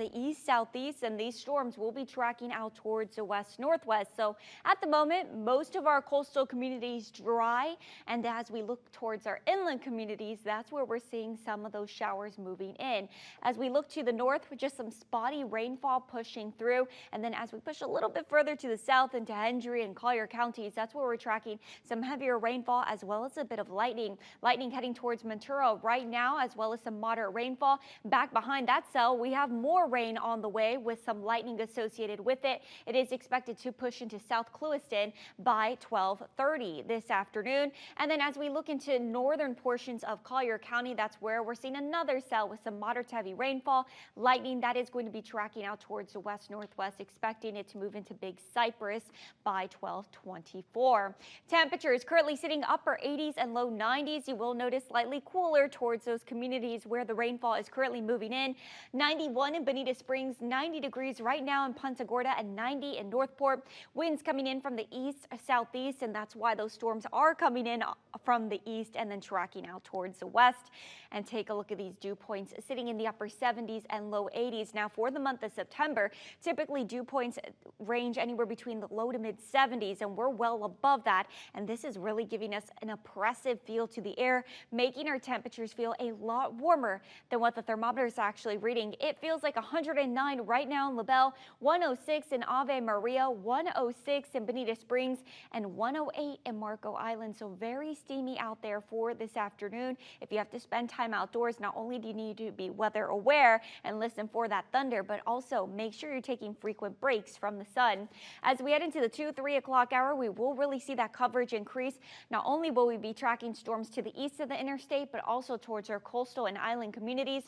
the east southeast, and these storms will be tracking out towards the west northwest. So at the moment, most of our coastal communities dry, and as we look towards our inland communities, that's where we're seeing some of those showers moving in. As we look to the north, with just some spotty rainfall pushing through, and then as we push a little bit further to the south into Hendry and Collier counties, that's where we're tracking some heavier rainfall as well as a bit of lightning heading towards Ventura right now, as well as some moderate rainfall. Back behind that cell, we have more rain on the way with some lightning associated with it. It is expected to push into South Clewiston by 12:30 this afternoon. And then as we look into northern portions of Collier County, that's where we're seeing another cell with some moderate to heavy rainfall. Lightning that is going to be tracking out towards the west northwest, expecting it to move into Big Cypress by 12:24. Temperature is currently sitting upper 80s and low 90s. You will notice slightly cooler towards those communities where the rainfall is currently moving in. 91 in Bonita Springs, 90 degrees right now in Punta Gorda, and 90 in Northport. Winds coming in from the east southeast, and that's why those storms are coming in from the east and then tracking out towards the west. And take a look at these dew points sitting in the upper 70s and low 80s. Now for the month of September, typically dew points range anywhere between the low to mid 70s, and we're well above that. And this is really giving us an oppressive feel to the air, making our temperatures feel a lot warmer than what the thermometer is actually reading. It feels like 109 right now in LaBelle, 106 in Ave Maria, 106 in Bonita Springs, and 108 in Marco Island. So very steamy out there for this afternoon. If you have to spend time outdoors, not only do you need to be weather aware and listen for that thunder, but also make sure you're taking frequent breaks from the sun. As we head into the 2-3 o'clock hour, we will really see that coverage increase. Not only will we be tracking storms to the east of the interstate, but also towards our coastal and island communities.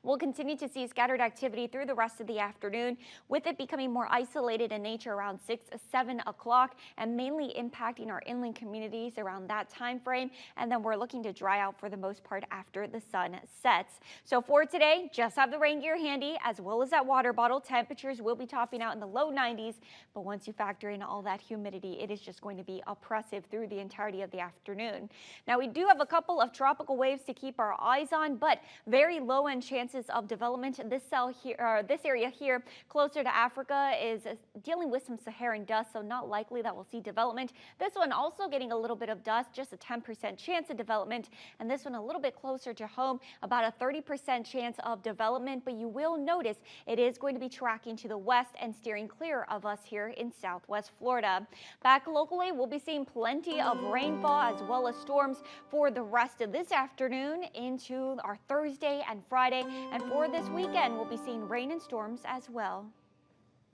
We'll continue to see scattered activity through the rest of the afternoon, with it becoming more isolated in nature around 6-7 o'clock and mainly impacting our inland communities around that time frame. And then we're looking to dry out for the most part after the sun sets. So for today, just have the rain gear handy as well as that water bottle. Temperatures will be topping out in the low 90s, but once you factor in all that humidity, it is just going to be oppressive through the entirety of the afternoon. Now we do have a couple of tropical waves to keep our eyes on, but very low end chances of development. This area here closer to Africa is dealing with some Saharan dust, so not likely that we'll see development. This one also getting a little bit of dust, just a 10% chance of development, and this one a little bit closer to home, about a 30% chance of development, but you will notice it is going to be tracking to the west and steering clear of us here in southwest Florida. Back locally, we'll be seeing plenty of rainfall as well as storms for the rest of this afternoon into our Thursday and Friday. And for this weekend, we'll be seeing rain and storms as well.